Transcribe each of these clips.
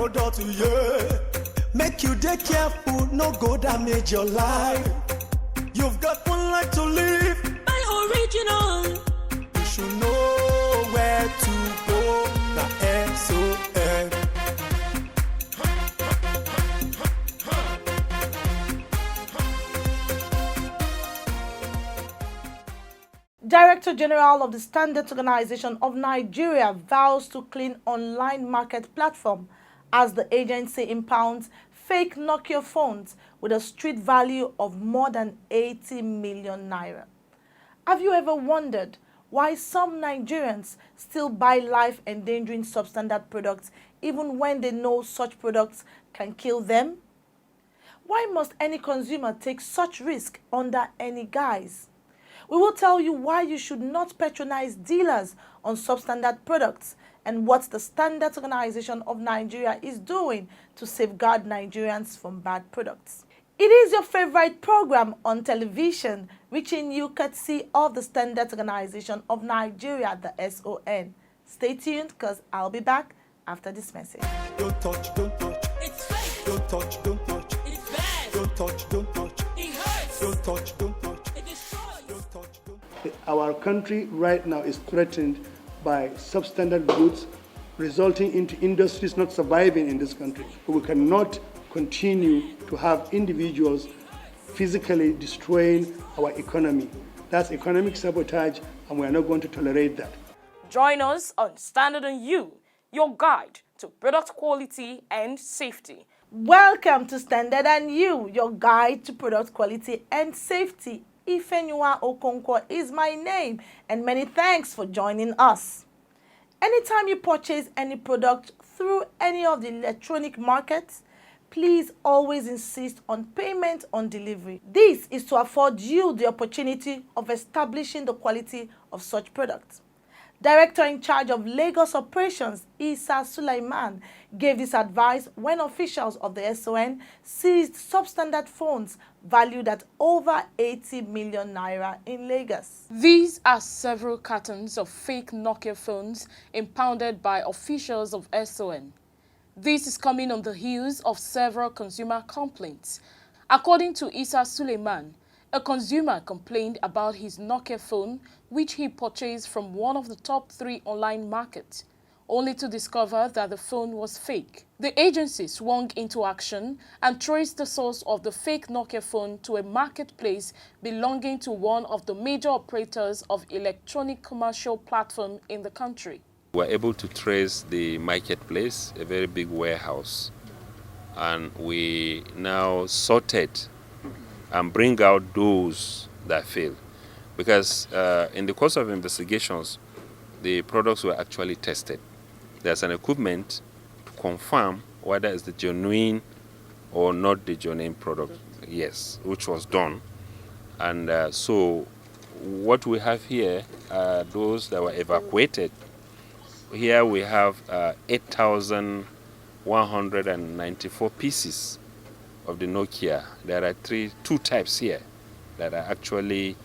product, yeah. Make you dey careful, no go damage your life. You've got one life to live. Buy original. You should know where to go. Na SON. Director General of the Standards Organization of Nigeria vows to clean online market platform as the agency impounds fake Nokia phones with a street value of more than 80 million naira. Have you ever wondered why some Nigerians still buy life-endangering substandard products even when they know such products can kill them? Why must any consumer take such risk under any guise? We will tell you why you should not patronize dealers on substandard products and what the Standards Organization of Nigeria is doing to safeguard Nigerians from bad products. It is your favorite program on television, reaching you courtesy of the Standards Organization of Nigeria, the SON. Stay tuned, because I'll be back after this message. Don't touch, don't touch. It's fake. Don't touch, don't touch. It's bad. Don't touch, don't touch. It hurts. Don't touch, don't touch. It destroys. Don't touch, don't touch. Our country right now is threatened by substandard goods, resulting into industries not surviving in this country. We cannot continue to have individuals physically destroying our economy. That's economic sabotage, and we are not going to tolerate that. Join us on Standard and You, your guide to product quality and safety. Welcome to Standard and You, your guide to product quality and safety. Ifenyua Okonkwo is my name, and many thanks for joining us. Anytime you purchase any product through any of the electronic markets, please always insist on payment on delivery. This is to afford you the opportunity of establishing the quality of such products. Director in charge of Lagos operations, Issa Sulaiman, gave this advice when officials of the SON seized substandard phones valued at over 80 million naira in Lagos. These are several cartons of fake Nokia phones impounded by officials of SON. This is coming on the heels of several consumer complaints. According to Issa Sulaiman, a consumer complained about his Nokia phone, which he purchased from one of the top 3 online markets, only to discover that the phone was fake. The agency swung into action and traced the source of the fake Nokia phone to a marketplace belonging to one of the major operators of electronic commercial platform in the country. We were able to trace the marketplace, a very big warehouse, and we now sorted and bring out those that failed. Because in the course of investigations, the products were actually tested. There's an equipment to confirm whether it's the genuine or not the genuine product, yes, which was done. And so what we have here are those that were evacuated. Here we have 8,194 pieces of the Nokia. There are two types here that are actually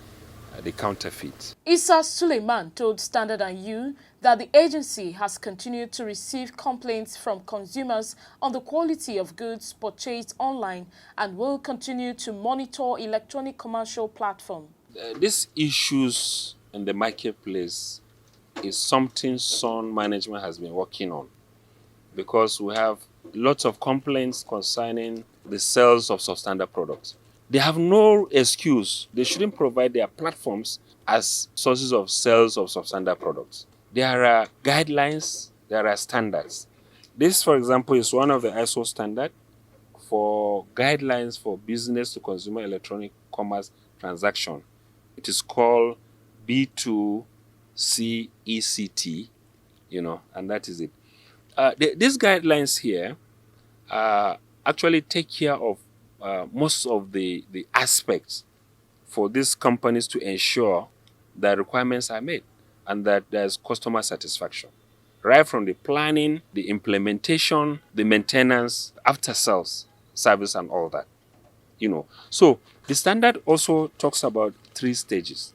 the counterfeit. Issa Sulaiman told Standard and You that the agency has continued to receive complaints from consumers on the quality of goods purchased online and will continue to monitor electronic commercial platform. These issues in the marketplace is something SON management has been working on, because we have lots of complaints concerning the sales of substandard products. They have no excuse. They shouldn't provide their platforms as sources of sales of substandard products. There are guidelines, there are standards. This, for example, is one of the ISO standards for guidelines for business to consumer electronic commerce transaction. It is called B2CECT, and that is it. These guidelines here actually take care of most of the aspects for these companies to ensure that requirements are met and that there's customer satisfaction. Right from the planning, the implementation, the maintenance, after sales, service and all that. So the standard also talks about 3 stages.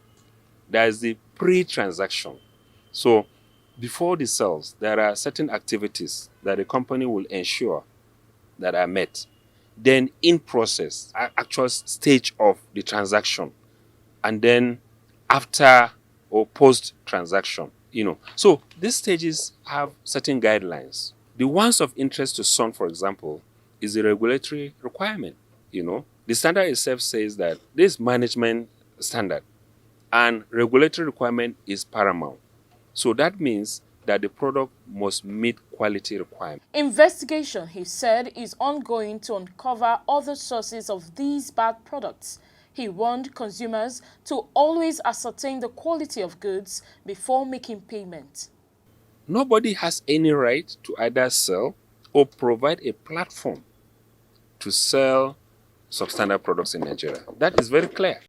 There is the pre-transaction. So before the sales, there are certain activities that the company will ensure that are met. Then in process, actual stage of the transaction, and then after or post transaction, So these stages have certain guidelines. The ones of interest to some, for example, is the regulatory requirement. The standard itself says that this management standard and regulatory requirement is paramount. So that means that the product must meet quality requirements. Investigation, he said, is ongoing to uncover other sources of these bad products. He warned consumers to always ascertain the quality of goods before making payment. Nobody has any right to either sell or provide a platform to sell substandard products in Nigeria. That is very clear.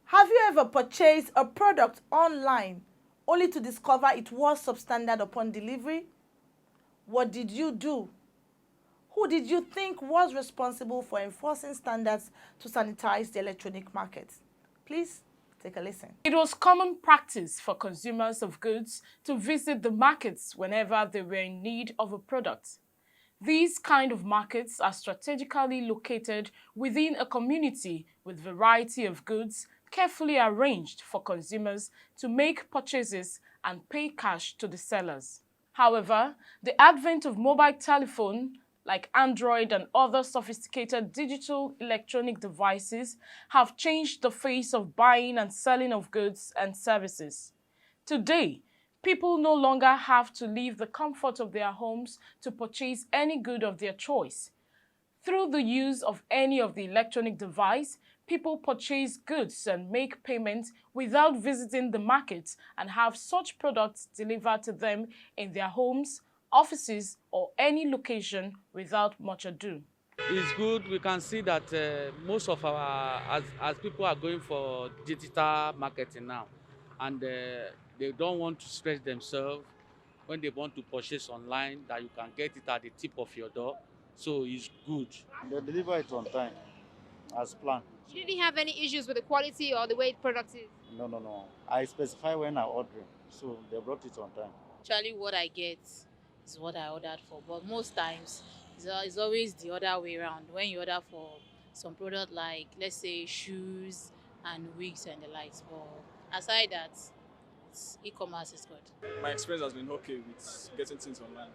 Have you ever purchased a product online only to discover it was substandard upon delivery? What did you do? Who did you think was responsible for enforcing standards to sanitize the electronic market? Please take a listen. It was common practice for consumers of goods to visit the markets whenever they were in need of a product. These kind of markets are strategically located within a community with variety of goods carefully arranged for consumers to make purchases and pay cash to the sellers. However, the advent of mobile telephone, like Android and other sophisticated digital electronic devices, have changed the face of buying and selling of goods and services. Today, people no longer have to leave the comfort of their homes to purchase any good of their choice. Through the use of any of the electronic device, people purchase goods and make payments without visiting the market and have such products delivered to them in their homes, offices, or any location without much ado. It's good. We can see that most of as people are going for digital marketing now, and they don't want to stretch themselves when they want to purchase online, that you can get it at the tip of your door. So it's good. They deliver it on time, as planned. You didn't have any issues with the quality or the way the product is? No, no, no. I specify when I order, so they brought it on time. Actually, what I get is what I ordered for, but most times it's always the other way around. When you order for some product like, let's say, shoes and wigs and the likes, but aside that, e-commerce is good. My experience has been okay with getting things online.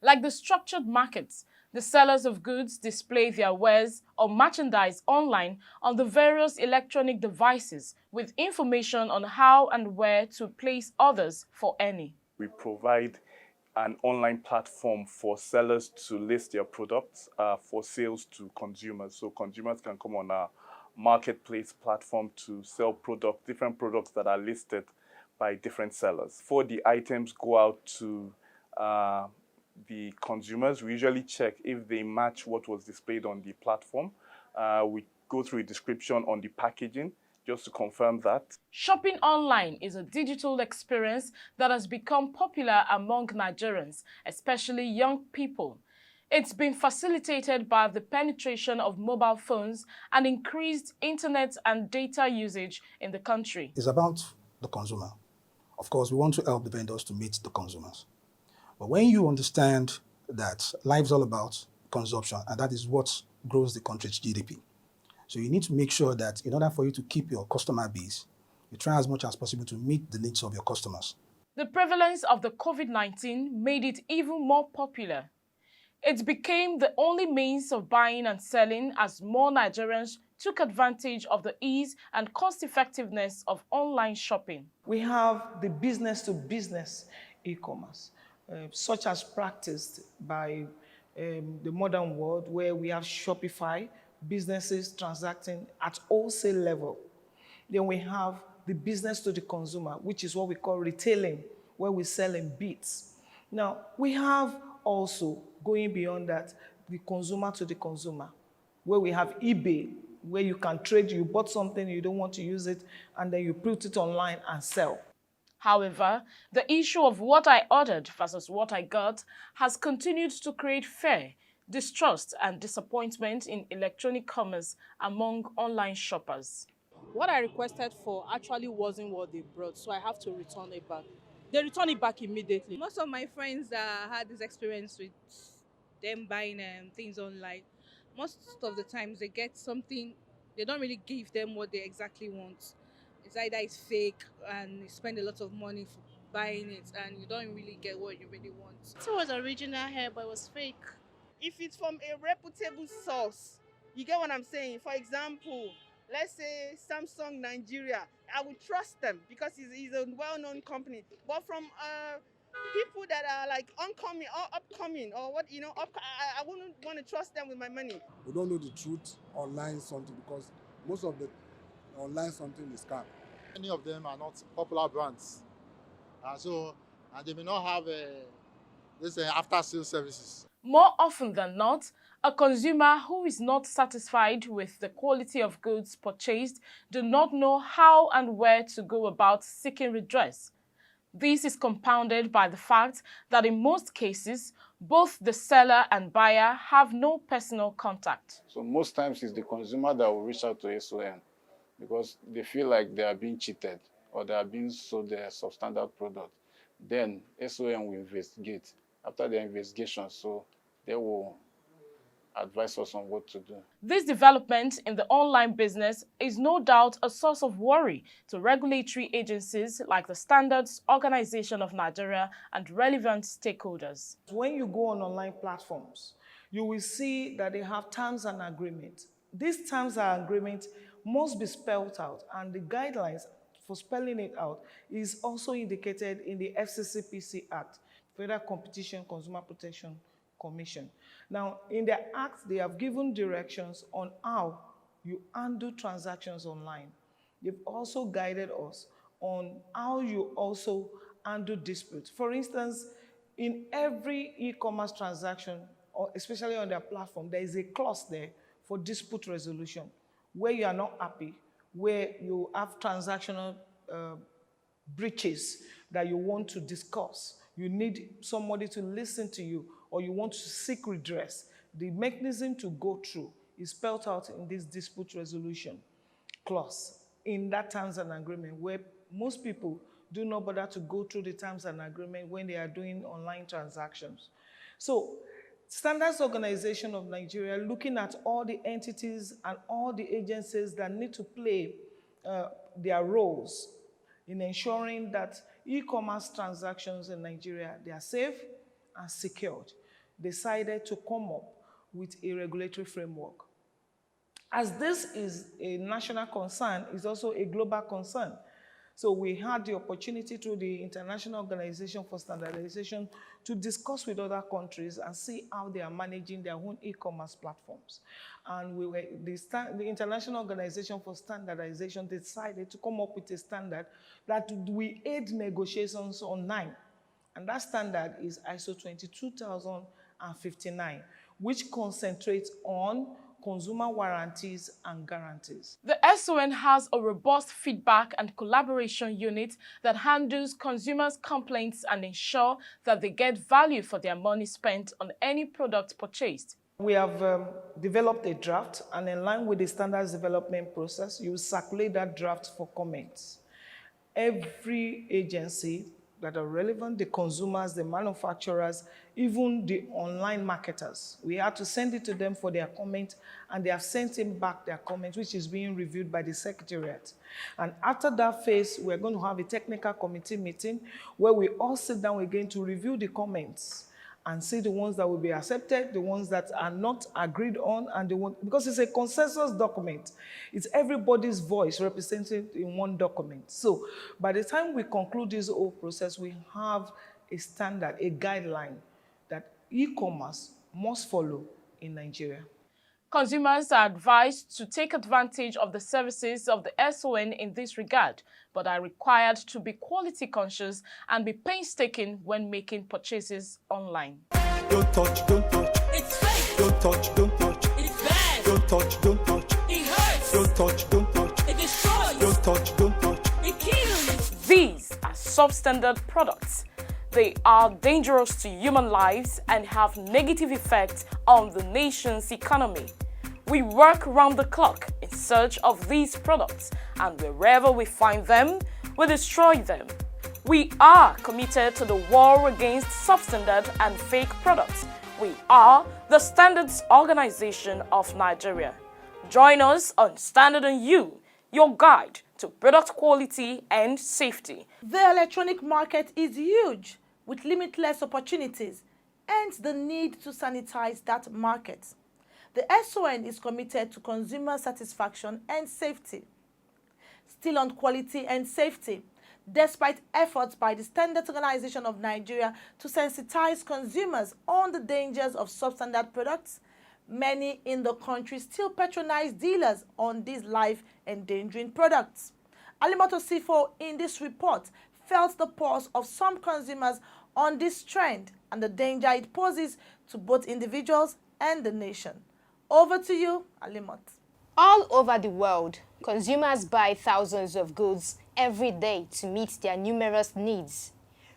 Like the structured markets, the sellers of goods display their wares or merchandise online on the various electronic devices with information on how and where to place orders for any. We provide an online platform for sellers to list their products for sales to consumers. So consumers can come on our marketplace platform to sell different products that are listed by different sellers. Before the items go out to the consumers, we usually check if they match what was displayed on the platform. We go through a description on the packaging just to confirm that. Shopping online is a digital experience that has become popular among Nigerians, especially young people. It's been facilitated by the penetration of mobile phones and increased internet and data usage in the country. It's about the consumer. Of course, we want to help the vendors to meet the consumers. But when you understand that life's all about consumption, and that is what grows the country's GDP. So you need to make sure that in order for you to keep your customer base, you try as much as possible to meet the needs of your customers. The prevalence of the COVID-19 made it even more popular. It became the only means of buying and selling as more Nigerians took advantage of the ease and cost-effectiveness of online shopping. We have the business-to-business e-commerce, such as practiced by the modern world, where we have Shopify, businesses transacting at wholesale level. Then we have the business to the consumer, which is what we call retailing, where we sell in bits. Now, we have also, going beyond that, the consumer to the consumer, where we have eBay, where you can trade, you bought something, you don't want to use it, and then you put it online and sell. However, the issue of what I ordered versus what I got has continued to create fear, distrust and disappointment in electronic commerce among online shoppers. What I requested for actually wasn't what they brought, so I have to return it back. They return it back immediately. Most of my friends that had this experience with them buying things online, most of the times they get something, they don't really give them what they exactly want. It's either it's fake and you spend a lot of money for buying it and you don't really get what you really want. It was original hair, but it was fake. If it's from a reputable source, you get what I'm saying? For example, let's say Samsung Nigeria, I would trust them because it's a well-known company. But from people that are like oncoming or upcoming or what, I wouldn't want to trust them with my money. We don't know the truth online something because most of the online something is scam. Many of them are not popular brands, and they may not have this after-sales services. More often than not, a consumer who is not satisfied with the quality of goods purchased do not know how and where to go about seeking redress. This is compounded by the fact that in most cases, both the seller and buyer have no personal contact. So most times it's the consumer that will reach out to SON because they feel like they are being cheated or they are being sold a substandard product. Then SON will investigate. After the investigation, so they will advise us on what to do. This development in the online business is no doubt a source of worry to regulatory agencies like the Standards Organization of Nigeria and relevant stakeholders. When you go on online platforms, you will see that they have terms and agreements. These terms and agreements must be spelled out, and the guidelines for spelling it out is also indicated in the FCCPC Act, Federal Competition Consumer Protection Commission. Now, in their act, they have given directions on how you handle transactions online. They've also guided us on how you also handle disputes. For instance, in every e-commerce transaction, or especially on their platform, there is a clause there for dispute resolution, where you are not happy, where you have transactional breaches that you want to discuss. You need somebody to listen to you, or you want to seek redress. The mechanism to go through is spelled out in this dispute resolution clause in that terms and agreement, where most people do not bother to go through the terms and agreement when they are doing online transactions. So, Standards Organization of Nigeria, looking at all the entities and all the agencies that need to play their roles in ensuring that e-commerce transactions in Nigeria, they are safe and secured, decided to come up with a regulatory framework. As this is a national concern, it's also a global concern. So we had the opportunity through the International Organization for Standardization to discuss with other countries and see how they are managing their own e-commerce platforms. And the International Organization for Standardization decided to come up with a standard that will aid negotiations online. And that standard is ISO 22059, which concentrates on consumer warranties and guarantees. The SON has a robust feedback and collaboration unit that handles consumers' complaints and ensure that they get value for their money spent on any product purchased. We have developed a draft, and in line with the standards development process, you circulate that draft for comments. Every agency that are relevant, the consumers, the manufacturers, even the online marketers, we had to send it to them for their comment, and they have sent in back their comment, which is being reviewed by the Secretariat. And after that phase, we're going to have a technical committee meeting where we all sit down again to review the comments and see the ones that will be accepted, the ones that are not agreed on, and the one, because it's a consensus document. It's everybody's voice represented in one document. So by the time we conclude this whole process, we have a standard, a guideline that e-commerce must follow in Nigeria. Consumers are advised to take advantage of the services of the SON in this regard, but are required to be quality conscious and be painstaking when making purchases online. Don't touch, don't touch. It's fake. Don't touch, don't touch. It's bad. Don't touch, don't touch. It hurts. Don't touch, don't touch. It destroys. Don't touch, don't touch. It kills. These are substandard products. They are dangerous to human lives and have negative effects on the nation's economy. We work round the clock in search of these products, and wherever we find them, we destroy them. We are committed to the war against substandard and fake products. We are the Standards Organization of Nigeria. Join us on Standard and You, your guide to product quality and safety. The electronic market is huge, with limitless opportunities, hence the need to sanitize that market. The SON is committed to consumer satisfaction and safety. Still on quality and safety, despite efforts by the Standards Organization of Nigeria to sensitize consumers on the dangers of substandard products, many in the country still patronize dealers on these life-endangering products. Alimoto Sifo in this report felt the pulse of some consumers on this trend and the danger it poses to both individuals and the nation. Over to you, Alimot. All over the world, consumers buy thousands of goods every day to meet their numerous needs.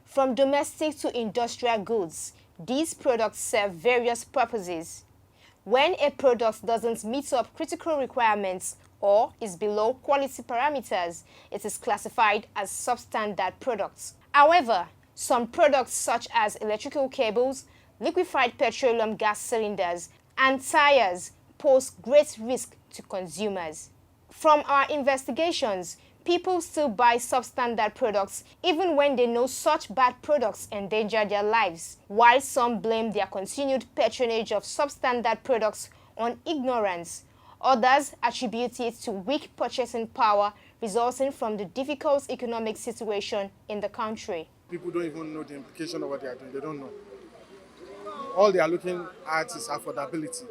From domestic to industrial goods, these products serve various purposes. When a product doesn't meet up critical requirements or is below quality parameters, it is classified as substandard products. However, some products such as electrical cables, liquefied petroleum gas cylinders, and tires pose great risk to consumers. From our investigations, people still buy substandard products even when they know such bad products endanger their lives, while some blame their continued patronage of substandard products on ignorance. Others attribute it to weak purchasing power resulting from the difficult economic situation in the country. People don't even know the implication of what they are doing. They don't know. All they are looking at is affordability.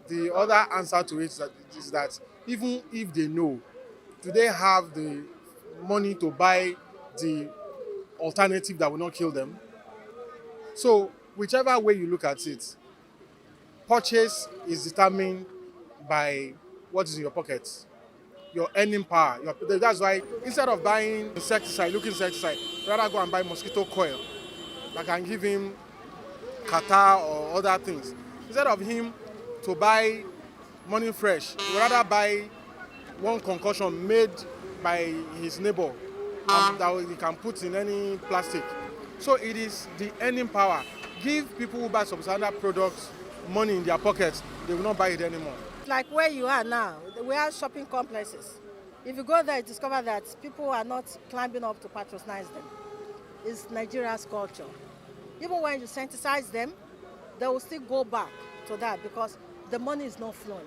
The other answer to it is that even if they know, do they have the money to buy the alternative that will not kill them? So whichever way you look at it, purchase is determined by what is in your pocket, your earning power. That's why instead of buying insecticide, rather go and buy mosquito coil that can give him catarrh or other things. Instead of him to buy Morning Fresh, he would rather buy one concoction made by his neighbor that he can put in any plastic. So it is the earning power. Give people who buy substandard products money in their pockets, they will not buy it anymore. Like where you are now, we have shopping complexes. If you go there, you discover that people are not climbing up to patronize them. It's Nigeria's culture. Even when you sensitize them, they will still go back to that because the money is not flowing.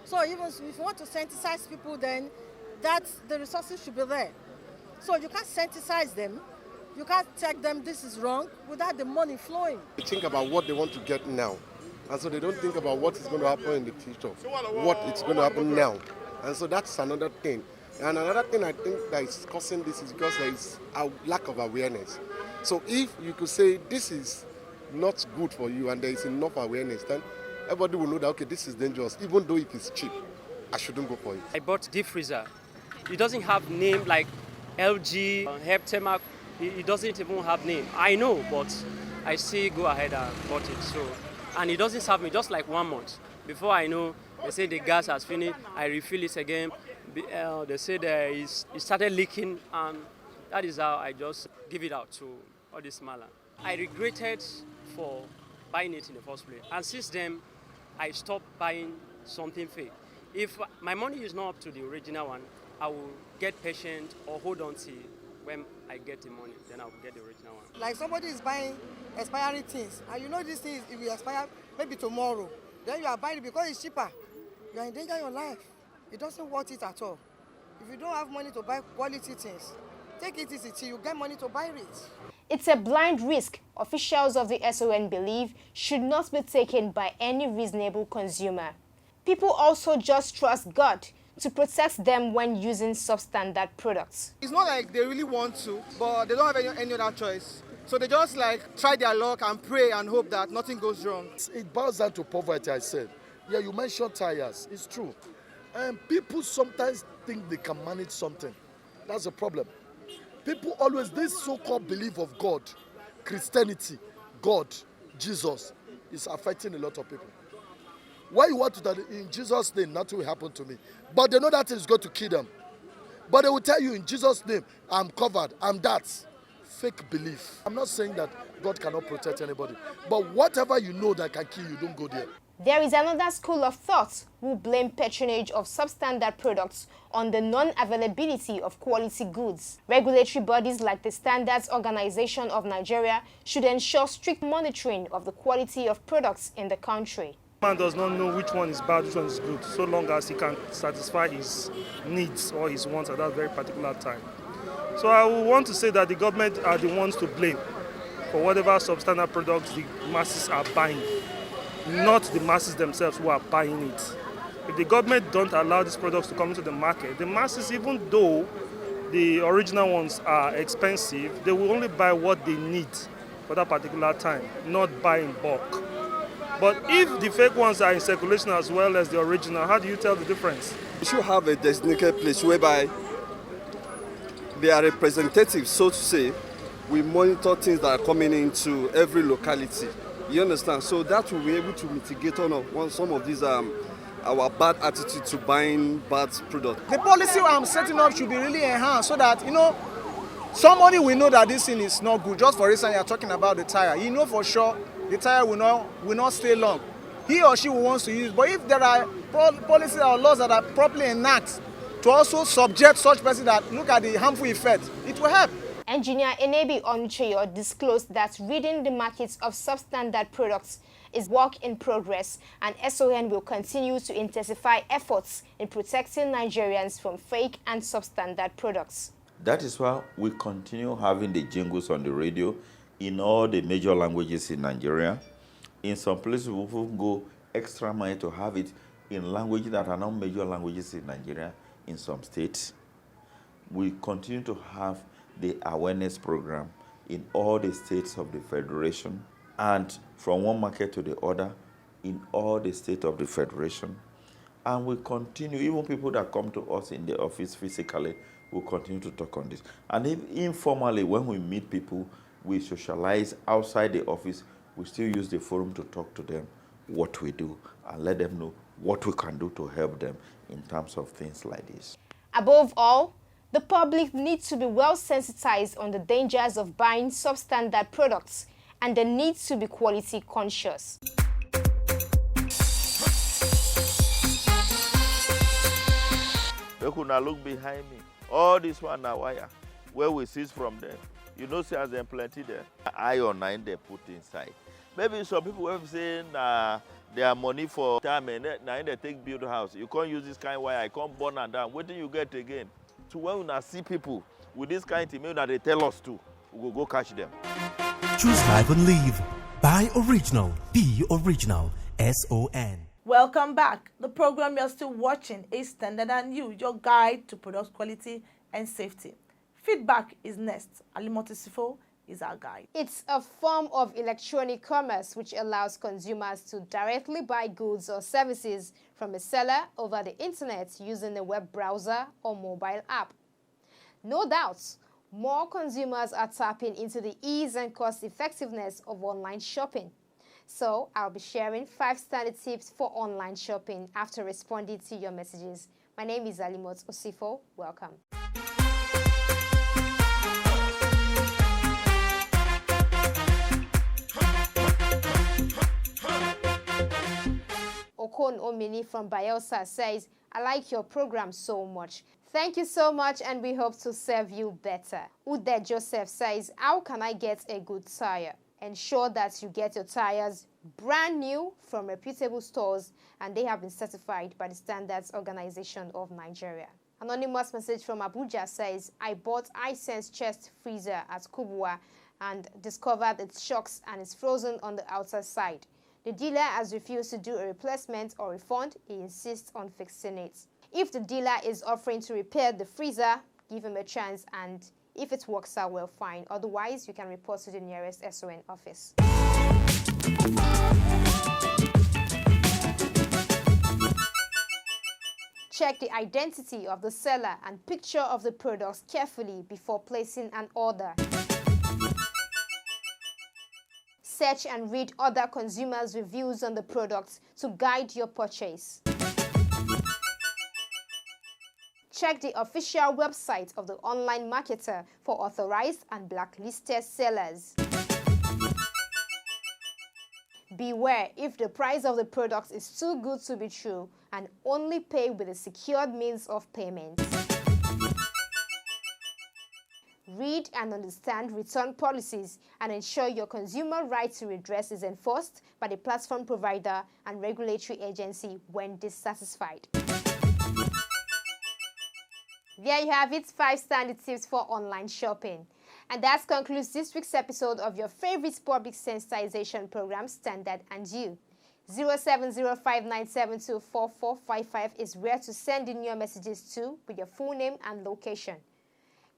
So even if you want to sensitize people, then the resources should be there. So you can't sensitize them, you can't tell them this is wrong without the money flowing. They think about what they want to get now. And so they don't think about what is going to happen in the future, what is going to happen now. And so that's another thing. And another thing I think that is causing this is because there is a lack of awareness. So if you could say this is not good for you and there is enough awareness, then everybody will know that, okay, this is dangerous. Even though it is cheap, I shouldn't go for it. I bought deep freezer. It doesn't have name like LG, Heptema. It doesn't even have name. I know, but I still go ahead and bought it. So, and it doesn't serve me just like 1 month. Before I know, they say the gas has finished. I refill it again. They say that it started leaking, and that is how I just give it out to all this mala. I regretted for buying it in the first place, and since then, I stopped buying something fake. If my money is not up to the original one, I will get patient or hold on till when I get the money, then I will get the original one. Like somebody is buying expiring things, and you know these things, if you expire maybe tomorrow, then you are buying it because it's cheaper. You are endangering your life. It doesn't worth it at all. If you don't have money to buy quality things, take it easy till you get money to buy it. It's a blind risk officials of the SON believe should not be taken by any reasonable consumer. People also just trust God to protect them when using substandard products. It's not like they really want to, but they don't have any other choice. So they just like try their luck and pray and hope that nothing goes wrong. It boils down to poverty, I said. Yeah, you mentioned tires. It's true. And people sometimes think they can manage something. That's a problem. People always, this so-called belief of God, Christianity, God, Jesus, is affecting a lot of people. Why you want to tell in Jesus' name, nothing will happen to me. But they know that is going to kill them. But they will tell you in Jesus' name, I'm covered, I'm that. Fake belief. I'm not saying that God cannot protect anybody. But whatever you know that can kill you, don't go there. There is another school of thought who blame patronage of substandard products on the non-availability of quality goods. Regulatory bodies like the Standards Organization of Nigeria should ensure strict monitoring of the quality of products in the country. Man does not know which one is bad, which one is good, so long as he can satisfy his needs or his wants at that very particular time. So I would want to say that the government are the ones to blame for whatever substandard products the masses are buying, not the masses themselves who are buying it. If the government don't allow these products to come into the market, the masses, even though the original ones are expensive, they will only buy what they need for that particular time, not buy in bulk. But if the fake ones are in circulation as well as the original, how do you tell the difference? We should have a designated place whereby there are representatives, so to say. We monitor things that are coming into every locality. You understand? So that will be able to mitigate on some of these our bad attitude to buying bad products. The policy I'm setting up should be really enhanced so that, somebody will know that this thing is not good. Just for instance, you're talking about the tire. You know for sure the tire will not stay long. He or she will want to use it. But if there are policies or laws that are properly enacted to also subject such person that look at the harmful effect, it will help. Engineer Enebi Oncheyo disclosed that reading the markets of substandard products is work in progress, and SON will continue to intensify efforts in protecting Nigerians from fake and substandard products. That is why we continue having the jingles on the radio in all the major languages in Nigeria. In some places, we will go extra mile to have it in languages that are not major languages in Nigeria in some states. We continue to have the awareness program in all the states of the Federation and from one market to the other in all the states of the Federation. And we continue, even people that come to us in the office physically, will continue to talk on this. And if informally, when we meet people, we socialize outside the office, we still use the forum to talk to them what we do and let them know what we can do to help them in terms of things like this. Above all, the public needs to be well sensitized on the dangers of buying substandard products and the need to be quality conscious. Look behind me. All this one now wire, where we seize from them. You know, see, as them plenty there. Iron 9 they put inside. Maybe some people have saying their money for time and now they take build house. You can't use this kind of wire. I can't burn and down. What do you get again? So when we see people with this kind of email that they tell us to, we will go catch them. Choose life and live. Buy original. Be original. SON. Welcome back. The program you're still watching is Standard and You, your guide to product quality and safety. Feedback is next. Alimoti Sifo is our guide. It's a form of electronic commerce which allows consumers to directly buy goods or services from a seller over the internet using a web browser or mobile app. No doubt, more consumers are tapping into the ease and cost effectiveness of online shopping. So I'll be sharing 5 standard tips for online shopping after responding to your messages. My name is Alimot Osifo. Welcome. Okon Omini from Bayelsa says, I like your program so much. Thank you so much, and we hope to serve you better. Ude Joseph says, how can I get a good tire? Ensure that you get your tires brand new from reputable stores, and they have been certified by the Standards Organization of Nigeria. Anonymous message from Abuja says, I bought iSense chest freezer at Kubwa and discovered it shocks and is frozen on the outer side. The dealer has refused to do a replacement or refund. He insists on fixing it. If the dealer is offering to repair the freezer, give him a chance, and if it works out well, fine. Otherwise, you can report to the nearest SON office. Check the identity of the seller and picture of the products carefully before placing an order. Search and read other consumers' reviews on the products to guide your purchase. Check the official website of the online marketer for authorized and blacklisted sellers. Beware if the price of the products is too good to be true, and only pay with a secured means of payment. Read and understand return policies and ensure your consumer right to redress is enforced by the platform provider and regulatory agency when dissatisfied. There you have it, 5 standard tips for online shopping. And that concludes this week's episode of your favorite public sensitization program, Standard and You. 07059724455 is where to send in your messages to with your full name and location.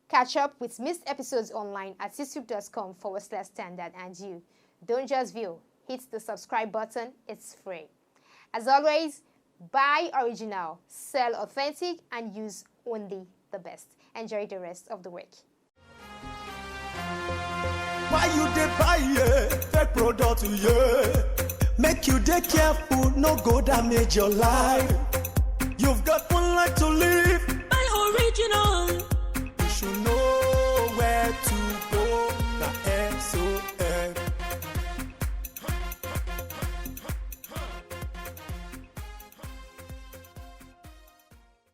Catch up with missed episodes online at youtube.com/standard and you. Don't just view, hit the subscribe button, it's free. As always, buy original, sell authentic, and use only the best. Enjoy the rest of the week. Why you dey buy fake product, Make you dey careful, no go damage your life. You've got one life to live. Buy original. You should know where to